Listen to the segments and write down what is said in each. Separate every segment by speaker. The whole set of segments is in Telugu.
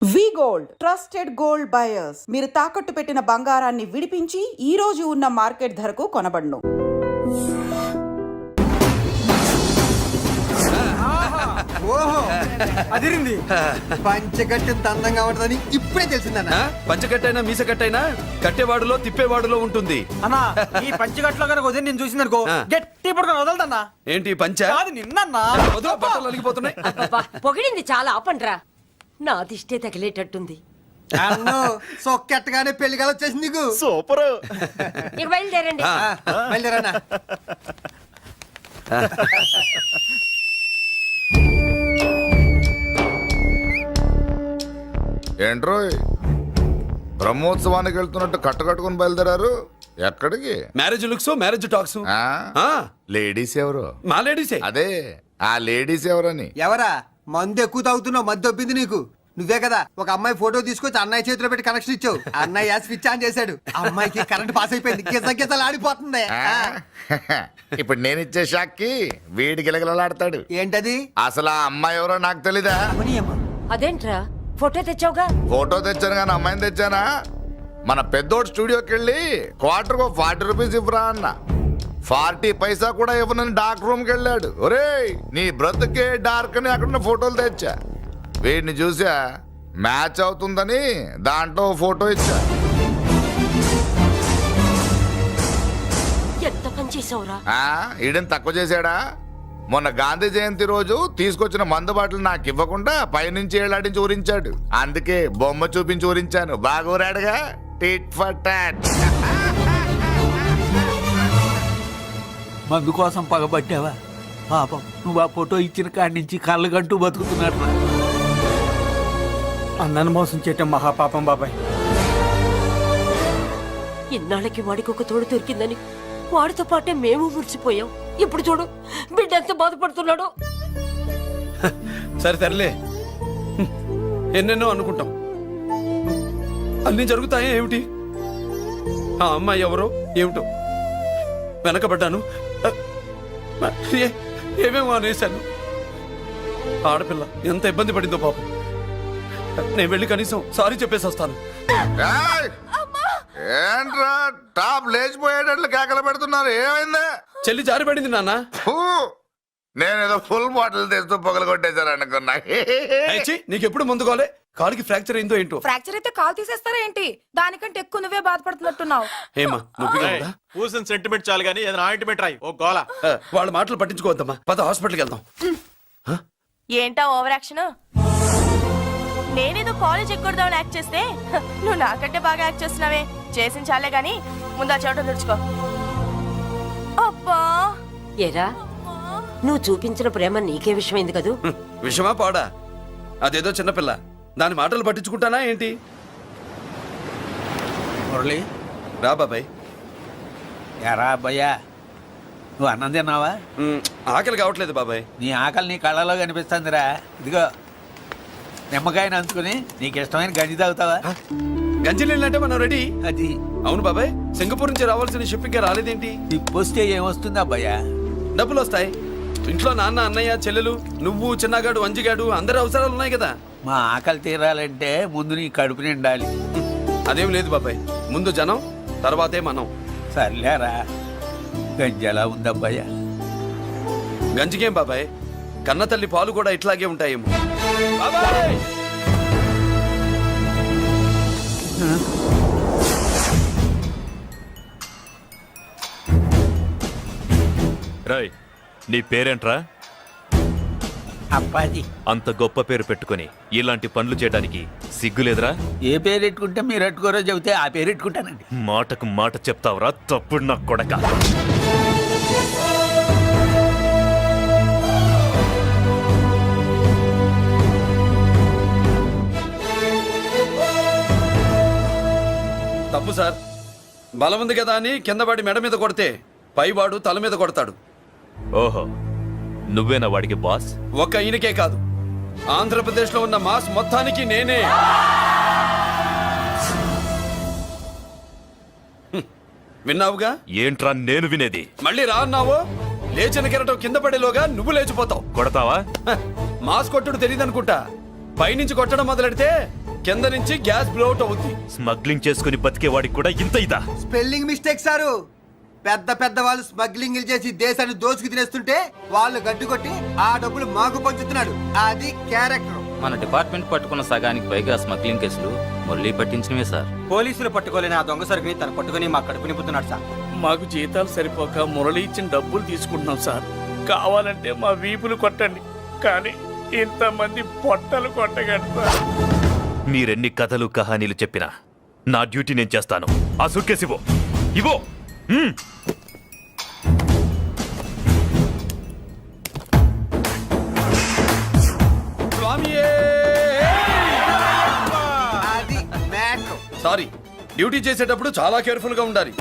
Speaker 1: వి గోల్డ్ ట్రస్టెడ్ గోల్డ్ బయర్స్ మీరు తాకట్టు పెట్టిన బంగారాన్ని విడిపించి ఈ రోజు ఉన్న మార్కెట్ ధరకు కొనబడును.
Speaker 2: ఓహో అదిరింది. పంచగట్టె అందంగా ఉంటుందని ఇప్పుడే తెలిసిందన్న.
Speaker 3: పంచగట్టైనా మీసగట్టైనా కట్టేవాడులో తిప్పేవాడులో ఉంటుంది
Speaker 2: అన్నా ఈ పంచగట్లో కనుక వదిలి నేను చూసిందనుకో గట్టి పడుకొని వదలదన్నా.
Speaker 3: ఏంటి పంచ
Speaker 2: కాదు నిన్నన్నా.
Speaker 3: వదిలో బట్టలు అలిగిపోతున్నాయి.
Speaker 4: అబ్బబ్బా, పొగిడింది చాలా ఆపండ్రా. నా దిష్టే తగిలేటట్టుంది.
Speaker 2: అన్ను సొక్కెట్టగానే పెళ్లి కాలం వచ్చేసింది నీకు.
Speaker 3: సూపర్.
Speaker 4: ఇక బయలుదేరండి.
Speaker 2: బయలుదేరన్నా.
Speaker 5: ఏంట్రోయ్ బ్రహ్మోత్సవానికి వెళ్తున్నట్టు కట్టుకట్టుకుని బయలుదేరారు? ఎక్కడికి?
Speaker 3: Marriage looks, marriage talks.
Speaker 5: Ladies ఎవరు?
Speaker 3: మా లేడీసే.
Speaker 5: అదే ఆ లేడీస్ ఎవరని.
Speaker 2: ఎవరా మందు ఎక్కువ తాగుతున్నావు? మధ్య ఒప్పింది నీకు. నువ్వే కదా ఒక అమ్మాయి ఫోటో తీసుకొచ్చి అన్నయ్య చేతిలో పెట్టి కనెక్షన్ ఇచ్చావు. అన్నయ్య స్విచ్ ఆన్ చేశాడు. అమ్మాయికి కరెంట్ పాస్ అయిపోయింది. గిజగిజలు ఆడిపోతుంది.
Speaker 5: ఇప్పుడు నేను ఇచ్చే షాక్ కి వీడి గిలగిలలాడతాడు.
Speaker 2: ఏంటది?
Speaker 5: అసలు ఆ అమ్మాయి ఎవరో నాకు తెలీదా?
Speaker 4: అదేంట్రా ఫోటో తెచ్చావుగా?
Speaker 5: ఫోటో తెచ్చాను కానీ అమ్మాయిని తెచ్చానా? మన పెద్దోడు స్టూడియోకి వెళ్ళి క్వార్టర్ 40 రూపీస్ ఇవ్వరా అన్న. 40 పైసా కూడా ఇవ్వనని డార్క్ రూమ్ కి వెళ్ళాడు. ఒరేయ్ నీ బ్రతుకే డార్క్ అని అక్కడ ఫోటోలు తెచ్చా. వీడిని చూసా మ్యాచ్ అవుతుందని దాంట్లో ఫోటో ఇచ్చా.
Speaker 4: ఎంత పని చేసావురా?
Speaker 5: ఈడని తక్కువ చేశాడా? మొన్న గాంధీ జయంతి రోజు తీసుకొచ్చిన మందు బాటలు నాకు ఇవ్వకుండా పైనుంచి ఏలాడించి ఊరించాడు. అందుకే బొమ్మ చూపించి ఊరించాను. బాగా ఊరాడుగా. Tit for tat.
Speaker 6: మందు కోసం పగబట్టావా? పాపం నువ్వు ఆ ఫోటో ఇచ్చిన కాడి నుంచి కళ్ళగంటూ బతుకుతున్నట్టు.
Speaker 2: అన్నను మోసం చేయటం మహాపాపం బాబాయ్.
Speaker 4: ఇన్నాళ్ళకి వాడికి ఒక తోడు దొరికిందని వాడితో పాటే మేము మురిసిపోయాం. ఇప్పుడు చూడు బిడ్డ ఎంత బాధపడుతున్నాడో.
Speaker 3: సరే తరలే, ఎన్నెన్నో అనుకుంటాం, అన్ని జరుగుతాయా ఏమిటి? ఆ అమ్మాయి ఎవరో ఏమిటో వెనకబడ్డాను. ఏమేమో అనేశాను. ఆడపిల్ల ఎంత ఇబ్బంది పడిందో పాపం. నేను వెళ్ళి కనీసం సారీ చెప్పేసి వస్తాను.
Speaker 5: ఏంట్రా టాప్ లేచిపోయేటట్లు కేకలు పెడుతున్నారు? ఏమైంది?
Speaker 3: చెల్లి జారిపడింది నాన్న.
Speaker 5: నేనేదో ఫుల్ బాటిల్ తెస్తూ పొగలు కొట్టేశారు అనుకున్నా.
Speaker 3: నీకెప్పుడు ముందుకోలే? కాలుకి ఫ్రాక్చర్ అయిందో ఏంటో.
Speaker 7: ఫ్రాక్చర్ అయితే కాల్ తీసేస్తారా ఏంటి? దానికంటే ఎక్కువ నువ్వే బాధపడుతున్నట్టున్నావు.
Speaker 3: ఏమా నువ్వు
Speaker 8: పూసిన సెంటిమెంట్ చాలు గానీ ఏదైనా ఆయింట్మెంట్ రాయి. ఓ గోల.
Speaker 3: వాళ్ళ మాటలు పట్టించుకోవద్దమ్మా. పద హాస్పిటల్కి వెళ్దాం.
Speaker 7: ఏంటా ఓవర్ యాక్షన్? నేనేదో కాలేజ్ ఎక్కడదామని యాక్ట్ చేస్తే నువ్వు నాకంటే బాగా యాక్ట్ చేస్తున్నావే. చేసిన చాలే గాని ముందు ఆ చెవిట తుడుచుకో. అబ్బా
Speaker 4: ఏరా నువ్వు చూపించిన ప్రేమ నీకే విషయమైంది కదూ?
Speaker 3: విషమా పాడా? అదేదో చిన్నపిల్ల, దాని మాటలు పట్టించుకుంటానా ఏంటి?
Speaker 6: మురళి
Speaker 3: రా బాబాయ్.
Speaker 6: ఎరా అబ్బాయ్యా, నువ్వు అన్నం తిన్నావా?
Speaker 3: ఆకలి కావట్లేదు బాబాయ్.
Speaker 6: నీ ఆకలి నీ కళ్ళలో కనిపిస్తుందిరా. ఇదిగో నిమ్మకాయని అంచుకుని నీకు ఇష్టమైన గంజి తాగుతావా?
Speaker 3: గంజి నీళ్ళంటే మనం రెడీ.
Speaker 6: అది
Speaker 3: అవును బాబాయ్, సింగపూర్ నుంచి రావాల్సిన షిప్పింగ్ రాలేదేంటి?
Speaker 6: తిప్పొస్తే ఏమొస్తుంది అబ్బాయ్యా?
Speaker 3: డబ్బులు వస్తాయి. ఇంట్లో నాన్న, అన్నయ్య, చెల్లెలు, నువ్వు, చిన్నగాడు, అంజిగాడు అందరి అవసరాలు ఉన్నాయి కదా.
Speaker 6: మా ఆకలి తీరాలంటే ముందు నీ కడుపు నిండాలి.
Speaker 3: అదేం లేదు బాబాయ్, ముందు జనం తర్వాతే మనం.
Speaker 6: సర్లేరా, గంజి ఎలా ఉంది అబ్బాయ్యా?
Speaker 3: గంజికేం బాబాయ్, కన్న తల్లి పాలు కూడా ఇట్లాగే ఉంటాయేమో. బాబాయ్
Speaker 8: రాయ్, నీ పేరేంట్రా?
Speaker 6: అప్పాజీ.
Speaker 8: అంత గొప్ప పేరు పెట్టుకుని ఇలాంటి పనులు చేయడానికి సిగ్గులేదురా?
Speaker 6: ఏ పేరు పెట్టుకుంటే మీరు పెట్టుకోరో చెబితే ఆ పేరు పెట్టుకుంటానండి.
Speaker 8: మాటకు మాట చెప్తావురా తప్పుడు నా కొడక.
Speaker 3: తప్పు సార్. బలం ఉంది కదా అని కింద పడి మెడ మీద కొడితే పైవాడు తల మీద కొడతాడు.
Speaker 8: ఓహో, నువ్వేనా వాడికి బాస్?
Speaker 3: ఒక్క ఈయనకే కాదు, ఆంధ్రప్రదేశ్ లో ఉన్న మాస్ మొత్తానికి నేనే. విన్నావుగా?
Speaker 8: ఏంట్రా నేను వినేది?
Speaker 3: మళ్ళీ రా అన్నావు. లేచిన కెరటం కింద పడేలోగా నువ్వు లేచిపోతావు.
Speaker 8: కొడతావా?
Speaker 3: మాస్ కొట్టుడు తెలియదనుకుంటా. పైనుంచి కొట్టడం మొదలెడితే కింద నుంచి గ్యాస్ బ్లౌట్ అవుద్ది.
Speaker 8: స్మగ్లింగ్ చేసుకుని బతికేవాడికి కూడా ఇంత ఇదా?
Speaker 2: Spelling mistake sir. పెద్ద పెద్ద వాళ్ళు స్మగ్లింగ్ చేసి దేశాన్ని దోచుకు తినేస్తుంటే వాళ్ళు గడ్డుకొట్టి ఆ డబ్బులు మాకు పంచుతున్నాడు. అది క్యారెక్టర్.
Speaker 9: మన డిపార్ట్మెంట్ పట్టుకున్న సగానికి పైగా స్మగ్లింగ్ కేసులు మురళీ పట్టించినవే సార్.
Speaker 10: పోలీసులు పట్టుకోలేని ఆ దొంగ సరుకుని తను పట్టుకుని మా కడుపు నింపుతున్నాడు సార్.
Speaker 3: మాకు జీతాలు సరిపోక మురళి ఇచ్చిన డబ్బులు తీసుకుంటున్నాం సార్. కావాలంటే మా వీపులు కొట్టండి, కానీ ఇంతమంది పొట్టలు కొట్టగండి సార్.
Speaker 8: మీరెన్ని కథలు కహానీలు చెప్పినా నా డ్యూటీ నేను చేస్తాను. ఆ సూట్కేస్ ఇవ్వు, ఇవ్వు.
Speaker 2: అది మ్యాటర్.
Speaker 3: సారీ, డ్యూటీ చేసేటప్పుడు చాలా కేర్ఫుల్ గా ఉండాలి.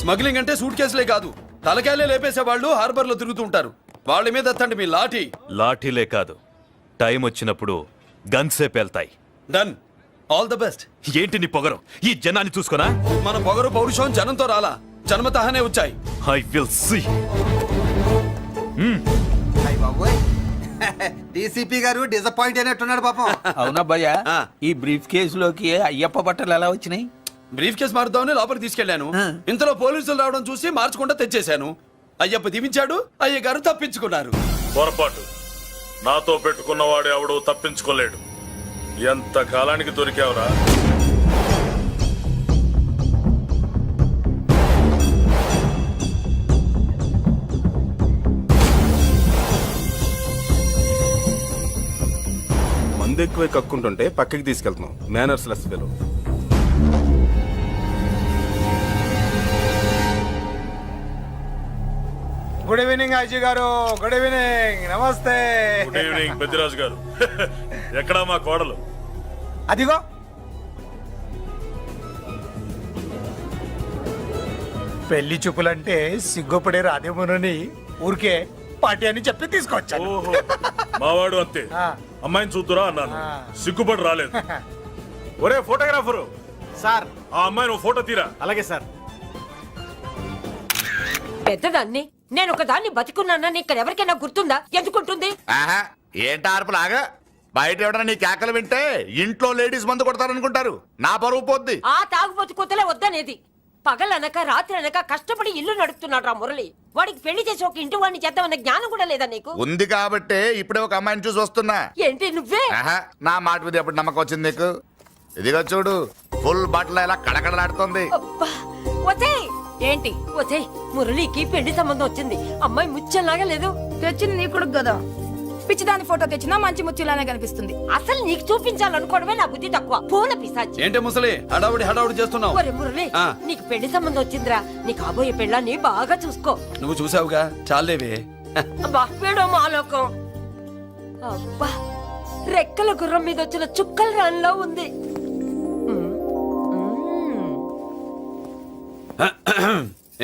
Speaker 3: స్మగ్లింగ్ అంటే సూట్ కేసులే కాదు, తలకాయలే లేపేసే వాళ్ళు హార్బర్ లో తిరుగుతూ ఉంటారు. వాళ్ళ మీద ఎత్తండి మీ లాఠీ.
Speaker 8: లాఠీలే కాదు, టైం వచ్చినప్పుడు గన్సే పేల్తాయి.
Speaker 3: డన్. All the best.
Speaker 8: ఏంటి నీ పొగరు? ఈ జనాన్ని చూసుకోనా?
Speaker 3: మన పొగరు పౌరుషం జనంతో రాలా, జన్మతహనే వచ్చాయి.
Speaker 8: I will see.
Speaker 2: డీసీపీ గారు డిసప్పాయింట్ అయినట్టున్నాడు పాపం.
Speaker 6: అవునబ్బయ్యా,
Speaker 3: ఆ.
Speaker 6: ఈ బ్రీఫ్ కేసులోకి అయ్యప్ప బట్టలు ఎలా వచ్చినాయి?
Speaker 3: బ్రీఫ్ కేసు మారుద్దామని లోపలికి తీసుకెళ్లాను. ఇంతలో పోలీసులు రావడం చూసి మార్చకుండా తెచ్చేశాను. అయ్యప్ప దీవించాడు, అయ్య గారు తప్పించుకున్నారు.
Speaker 11: పొరపాటు. నాతో పెట్టుకున్నవాడు ఎవడు తప్పించుకోలేడు. ఎంత కాలానికి దొరికావురా?
Speaker 12: మందు ఎక్కువ కక్కుంటుంటే పక్కకి తీసుకెళ్తున్నాం. Manners less fellow.
Speaker 10: Good evening Aji గారు. Good evening. నమస్తే.
Speaker 11: గుడ్ ఈవినింగ్ పెద్దిరాజు గారు. ఎక్కడా మా కోడలు?
Speaker 10: అదిగో పెళ్లి చూపులంటే సిగ్గుపడే రాధేమునని ఊరికే పార్టీ అని చెప్పి తీసుకొచ్చాను.
Speaker 11: ఓహో, మావాడు అంతే.
Speaker 10: ఆ.
Speaker 11: అమ్మాయిని చూద్దురా అన్నాను,
Speaker 10: ఆ.
Speaker 11: సిగ్గుపడి రాలేదు. ఒరే ఫోటోగ్రాఫరు,
Speaker 10: సార్.
Speaker 11: ఆ అమ్మాయిని ఓ ఫోటో తీరా.
Speaker 10: అలాగే సార్.
Speaker 4: పెద్దదాన్ని నేను ఒక దాన్ని బతికున్నానని ఇక్కడ ఎవరికైనా గుర్తుందా? ఎందుకుంటుంది?
Speaker 5: ఆహా, ఏంటి ఆర్పులాగా? బయట ఎవడన్నా నీ కేకలు వింటే ఇంట్లో లేడీస్ మందు కొడతారనుకుంటారు. నా పరువు పోద్ది.
Speaker 4: ఆ తాగుబోతు కూతలే వద్దనేది. పగలనక రాత్రి అనక కష్టపడి ఇల్లు నడుపుతున్నాడు రా మురళి. వాడికి పెళ్లి చేసి ఒక ఇంటి వాడిని చేద్దామన్న జ్ఞానం కూడా లేదా నీకు?
Speaker 5: ఉంది కాబట్టే ఇప్పుడే ఒక అమ్మాయిని చూసి వస్తున్నా.
Speaker 4: ఏంటి నువ్వే?
Speaker 5: ఆహా, నా మాట మీద ఎప్పుడు నమ్మకం వచ్చింది నీకు? ఇదిగో చూడు, ఫుల్ బట్టలు ఇలా కడకడలాడుతుంది.
Speaker 4: అబ్బా, వసేయ్. ఏంటి వసేయ్, మురళికి పెళ్లి సంబంధం వచ్చింది. అమ్మాయి ముచ్చల్లాగా లేదు.
Speaker 7: తెచ్చింది నీ కొడుకు కదా, పిచ్చిదాని ఫోటో తెచ్చినా మంచి ముత్యులానే కనిపిస్తుంది.
Speaker 4: అసలు నీకు చూపించాలనుకోవడమే నా బుద్ధి తక్కువ. పూల పిశాచి.
Speaker 3: ఏంటి ముసలి హడావుడి చేస్తున్నావు?
Speaker 4: ఒరే మురళి,
Speaker 3: ఆ.
Speaker 4: నీకు పెళ్లి సంబంధం వచ్చిందిరా. నీ కాబోయే పెళ్ళాన్ని బాగా చూసుకో.
Speaker 3: నువ్వు చూసావుగా, చాలేవే.
Speaker 4: అబ్బా, వీడో మాలోకం. అబ్బా, రెక్కల గుర్రం మీద వచ్చిన చుక్కల రాన్లో ఉంది.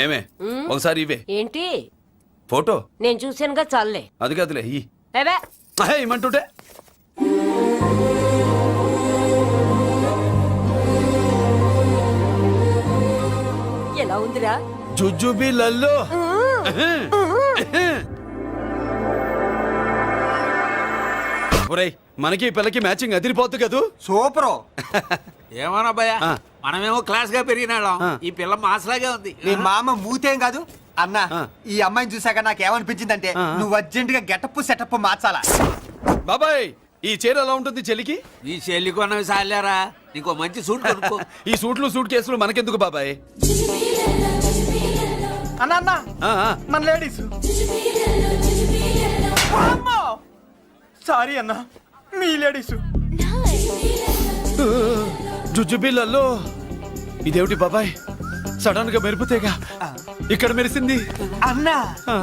Speaker 3: ఏమే, ఒకసారి ఇవే
Speaker 4: ఏంటి?
Speaker 3: ఫోటో.
Speaker 4: నేను చూసానుగా, చాలే.
Speaker 3: అది కాదులే,
Speaker 4: ఏవే
Speaker 3: ఇమ్మంటుంటే.
Speaker 4: ఎలా ఉందిరా?
Speaker 3: జుజుబి లల్లో. ఒరేయ్, మనకి ఈ పిల్లకి మ్యాచింగ్ అదిరిపోద్దు కదూ.
Speaker 2: సూపరు.
Speaker 6: ఏమోనబ్బయ్యా,
Speaker 3: ఆ.
Speaker 6: మనమేమో క్లాస్ గా పెరిగినాళ్ళం.
Speaker 3: ఆ.
Speaker 6: ఈ పిల్ల మాసలాగే ఉంది.
Speaker 2: నీ మామ మూతేం కాదు అన్నా.
Speaker 3: ఆ.
Speaker 2: ఈ అమ్మాయిని చూసాక నాకేమనిపించిందంటే
Speaker 3: ఆ.
Speaker 2: నువ్వు అర్జెంట్ గా గెటప్ సెటప్ మార్చాలా.
Speaker 3: బాబాయ్, ఈ చీర ఎలా ఉంటుంది చెల్లికి?
Speaker 6: నీ చెల్లి కొన్నవి సాలేరా, నీకు మంచి సూట్ కొనుక్కో.
Speaker 3: ఈ సూట్లు సూట్ కేసులు మనకెందుకు బాబాయ్?
Speaker 10: అన్న
Speaker 3: ఆ, ఆ.
Speaker 10: మన లేడీస్. సారీ అన్న, మీ లేడీస్.
Speaker 3: జుజుబిళ్ళల్లో ఇదేమిటి బాబాయ్? సడన్ గా మెరుపుతేగా ఇక్కడ మెరిసింది.
Speaker 2: అన్నా,
Speaker 3: ఆ,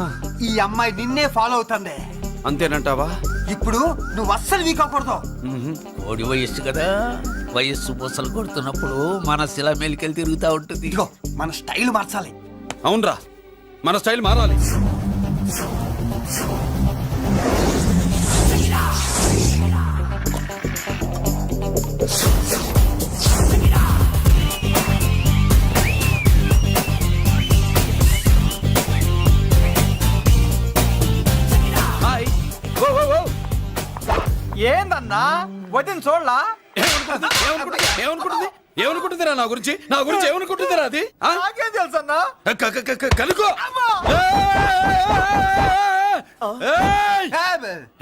Speaker 2: ఈ అమ్మాయి నిన్నే ఫాలో అవుతుంది.
Speaker 3: అంతేనంటావా?
Speaker 2: ఇప్పుడు నువ్వు అస్సలు వీక్ అవ్వకూడదు.
Speaker 6: కోడి వయస్సు కదా, వయస్సు పూసలు కొడుతున్నప్పుడు మన శిల మెలికలు తిరుగుతూ ఉంటుంది.
Speaker 2: ఇదిగో మన స్టైల్ మార్చాలి.
Speaker 3: అవునరా, మన స్టైల్ మారాలి. హాయ్.
Speaker 10: ఏందన్నా వదిన చూడలా
Speaker 3: ఏమనుకుంటుందిరా నా గురించి ఏమనుకుంటుందిరా అది ఆ?
Speaker 10: నాకేం తెలుసు అన్నా
Speaker 3: కనుకో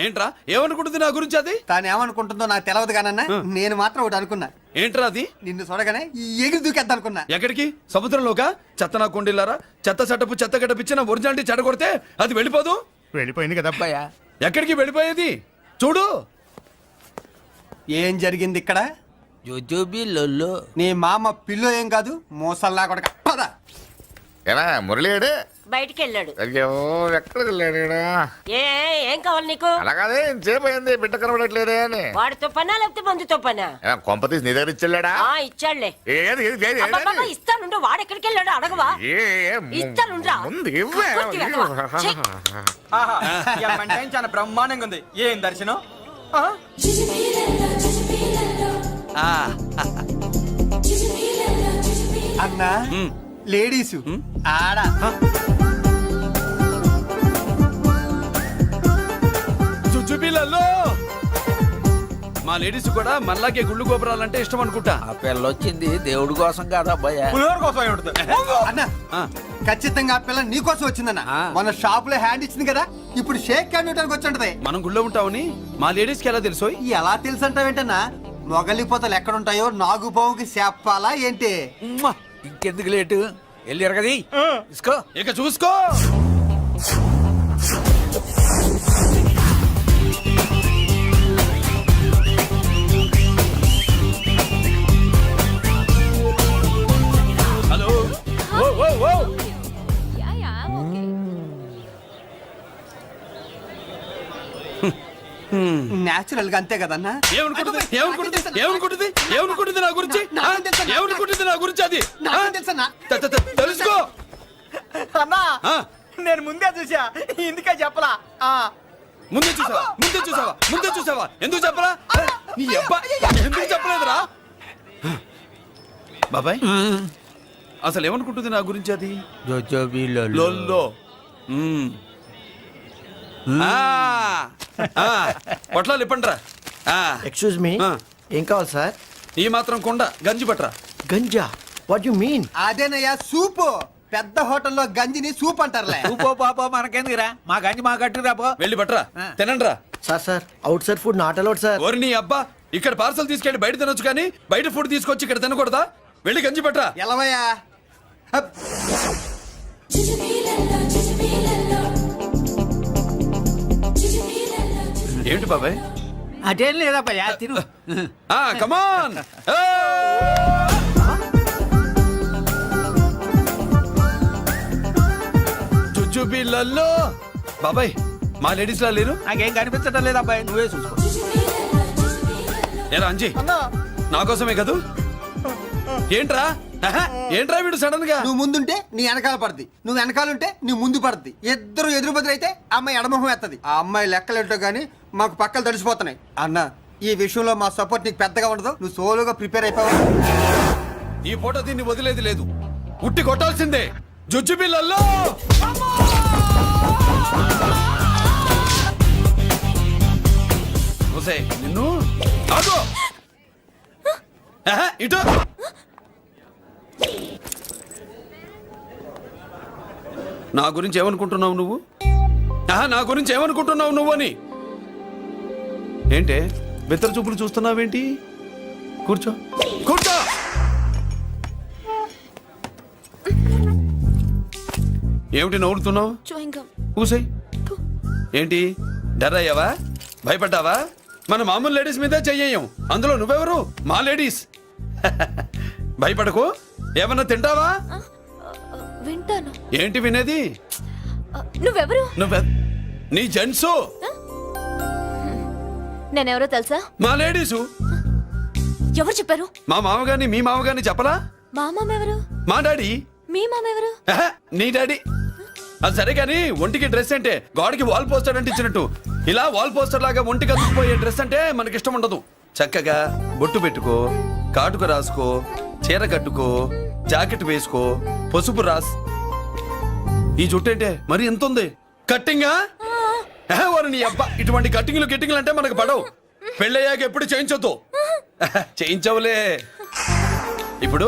Speaker 3: ఏంట్రా ఏమనుకుంటుంది నా గురించి అది
Speaker 2: తాను ఏమనుకుంటుందో నాకు తెలియదు కానన్నా నేను మాత్రం ఒకటి అనుకున్నా.
Speaker 3: ఏంట్రా అది
Speaker 2: నిన్ను చూడగానే ఎగిరి దూకేద్దాం అనుకున్నా.
Speaker 3: ఎక్కడికి సముద్రంలోకా చెత్త నా కొండిల్లారా చెత్త సెటపు చెత్త గడ్డపిచ్చి నా ఒరిజినాలిటీ చెడగొడితే అది వెళ్ళిపోదు
Speaker 10: వెళ్ళిపోయింది కదా అబ్బాయా.
Speaker 3: ఎక్కడికి వెళ్ళిపోయేది చూడు
Speaker 2: ఏం జరిగింది ఇక్కడ?
Speaker 6: జోజోబి లొల్లో
Speaker 2: నీ మామ పిల్లో ఏం కాదు మోసల్లా కొడక పద.
Speaker 5: ఏనా మురళీడే
Speaker 4: బయటికి వెళ్ళాడు.
Speaker 5: అయ్యో ఎక్కడికి వెళ్ళాడు
Speaker 4: ఏం కావాలి నీకు?
Speaker 5: అలాగే ఇంతసేపు అయింది బిడ్డ కనబడట్లేదే అని
Speaker 4: వాడితో పనా లేకపోతే మందుతో పనా?
Speaker 5: కొంప తీసి నీ దగ్గర ఇచ్చెళ్ళాడా?
Speaker 4: ఇచ్చాడులే.
Speaker 5: ఏది ఏది, ఏది, ఏది?
Speaker 4: అబ్బబ్బబ్బ, ఇస్తానుండు. వాడు ఎక్కడికి వెళ్ళాడు అడగవా? ఇస్తానుండ్రా.
Speaker 5: ముందు ఇవ్వే.
Speaker 4: కొద్ది వెధవ. ఛీ.
Speaker 10: ఆహా, ఈ అమ్మాయి టైం చాలా బ్రహ్మాండంగా ఉంది. ఏం దర్శనం? ఆ?
Speaker 2: అన్నా లేడీసు ఆడ
Speaker 3: చుచ్చుపిల్లల్లో మా లేడీస్ కూడా మళ్ళాకే గుళ్ళు గోపురాలంటే ఇష్టం అనుకుంటా.
Speaker 6: ఆ పిల్ల వచ్చింది దేవుడి కోసం కాదా అబ్బాయ?
Speaker 10: పులిహోర కోసం అయి ఉంటుంది.
Speaker 2: అన్నా ఖచ్చితంగా ఆ పిల్ల నీకోసం వచ్చిందన్న. మన షాప్ లో హ్యాండ్ ఇచ్చింది కదా, ఇప్పుడు షేక్ హ్యాండ్ ఇవ్వడానికి వచ్చి ఉంటది.
Speaker 3: మనం గుళ్ళో ఉంటామని మా లేడీస్ కి ఎలా తెలుసు?
Speaker 2: ఎలా తెలుసు అంటావేంటన్నా? మొగలిపోతలు ఎక్కడుంటాయో నాగుబావుకి చెప్పాలా ఏంటి?
Speaker 6: ఇంకెందుకు లేటు వెళ్ళారు కదా ఇసుకో
Speaker 3: ఇక చూసుకో. హలో ఓ ఓ ఓ
Speaker 2: నేచురల్ గా అంతే కదన్నా.
Speaker 3: ఏమనుకుంటుంది నా గురించి? ఏమనుకుంటుంది నా గురించి అది?
Speaker 2: నాకేం తెలుసన్నా?
Speaker 3: తెలుసుకో
Speaker 10: అన్నా నేను ముందే చూసా, ఇందుకే చెప్పలా.
Speaker 3: ముందే చూసావా ఎందుకు చెప్పరా? నీ అబ్బా ఎందుకు చెప్పలేదురా? బాబాయ్ అసలు ఏమనుకుంటుంది నా గురించి అది?
Speaker 6: జోజోబి
Speaker 3: లొల్లో పొట్లాలు ఇప్పండ్రా.
Speaker 10: ఎక్స్క్యూజ్ మీ, ఏం కావాలి సార్?
Speaker 3: ఈ మాత్రం కొండ గంజి పట్రా.
Speaker 10: గంజా? What you mean?
Speaker 2: అదేనయ్యా సూపు. పెద్ద హోటల్లో గంజిని సూప్ అంటారులే.
Speaker 6: పో పాపో మనకెందుకురా, మా గంజి మా గట్టు రాపో.
Speaker 3: వెళ్ళి పట్రా తినండ్రా.
Speaker 10: Sir outside food not allowed sir.
Speaker 3: ఓరి నీ అబ్బా, ఇక్కడ పార్సల్ తీసుకెళ్ళి బయట తినొచ్చు కానీ బయట ఫుడ్ తీసుకొచ్చి ఇక్కడ తినకూడదా? వెళ్ళి గంజి పట్రా.
Speaker 2: ఎలవయ్యా. హప్.
Speaker 3: ఏంటి బాబాయ్?
Speaker 6: అదేం లేదబ్బా తిను.
Speaker 3: కమాన్ చుచ్చుపిల్లల్లో బాబాయ్ మా లేడీస్ లా లేరు.
Speaker 6: నాకేం కనిపించడం లేదు అబ్బాయి, నువ్వే చూసుకో.
Speaker 3: ఏరా అంజీ నా కోసమే కదూ? ఏంట్రా ఏంట్రా వీడు సడన్ గా?
Speaker 2: నువ్వు ముందుంటే నీ వెనకాల పడుద్ది, నువ్వు వెనకాలంటే నీ ముందు పడుద్ది. ఇద్దరు ఎదురు బదులైతే అమ్మాయి ఎడమొహం ఎత్తది. ఆ అమ్మాయి లెక్కలేంటో గానీ మాకు పక్కలు తడిసిపోతున్నాయి. అన్న ఈ విషయంలో మా సపోర్ట్ నీకు పెద్దగా ఉండదు. నువ్వు సోలోగా ప్రిపేర్ అయిపోవాలి.
Speaker 3: ఈ ఫోటో దీన్ని వదిలేది లేదు, ఉట్టి కొట్టాల్సిందే. జుజ్జు పిల్లల్లో నిన్ను ఆగు. ఇటు నా గురించి ఏమనుకుంటున్నావు నువ్వు? నా గురించి ఏమనుకుంటున్నావు నువ్వు అని ఏంటే బెత్తర చూపులు చూస్తున్నావేంటి? కూర్చో కూర్చో. ఏమిటి నవ్వుతున్నావు? కూసేయ్. ఏంటి డర్ అయ్యావా? భయపడ్డావా? మన మామూలు లేడీస్ మీద చెయ్యం, అందులో నువ్వెవరు? మా లేడీస్. భయపడకు. ఏమన్నా తింటావా?
Speaker 7: వింటాను.
Speaker 3: ఏంటి వినేది?
Speaker 7: నువ్వెవరు?
Speaker 3: నీ జెంట్సు.
Speaker 7: నేనెవరో తెలుసా?
Speaker 3: మా లేడీసు.
Speaker 7: ఎవరు చెప్పారు?
Speaker 3: మా మామగారిని మీ మామగారిని చెప్పలా?
Speaker 7: మా మామ ఎవరు?
Speaker 3: మా డాడీ.
Speaker 7: మీ మామ ఎవరు?
Speaker 3: నీ డాడీ. అది సరే కానీ ఒంటికి డ్రెస్ అంటే గోడకి వాల్ పోస్టర్ అంటే ఇచ్చినట్టు ఇలా వాల్ పోస్టర్ లాగా ఒంటికి అందుకుపోయే డ్రెస్ అంటే మనకి ఇష్టం ఉండదు. చక్కగా బొట్టు పెట్టుకో, కాటుక రాసుకో, చీర కట్టుకో, జాకెట్ వేసుకో, పసుపు రాస్. ఈ జుట్టు అంటే మరి ఎంత ఉంది? కట్టింగా? నీ అబ్బా ఇటువంటి కట్టింగ్లు గిట్టింగ్లు అంటే మనకు పడవు. పెళ్ళయ్యాక ఎప్పుడు చేయించొద్దు. చేయించవులే. ఇప్పుడు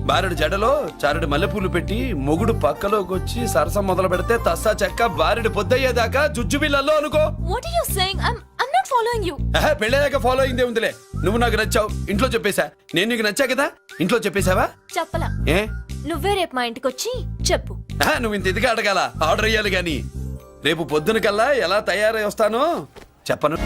Speaker 3: బారెడు జడలో చారెడు మల్లెపూలు పెట్టి మొగుడు పక్కలోకి వచ్చి సరసం మొదలు పెడితే తస్సా చెక్క బారెడు పొద్దయ్యేదాకా జుజ్జు బిళ్ళల్లో అనుకో.
Speaker 7: What are you saying? I'm not following you.
Speaker 3: పెళ్ళయ్యాక ఫాలో అయిందే ఉందిలే. నువ్వు నాకు నచ్చావు, ఇంట్లో చెప్పేశా. నేను నీకు నచ్చా కదా, ఇంట్లో చెప్పేశావా?
Speaker 7: చెప్పలా.
Speaker 3: ఏ
Speaker 7: నువ్వే రేపు మా ఇంటికి వచ్చి చెప్పు.
Speaker 3: నువ్వు ఇంత ఇదిగా అడగాల, ఆర్డర్ అయ్యాలి గాని. రేపు పొద్దున కల్లా ఎలా తయారై వస్తానో చెప్పను.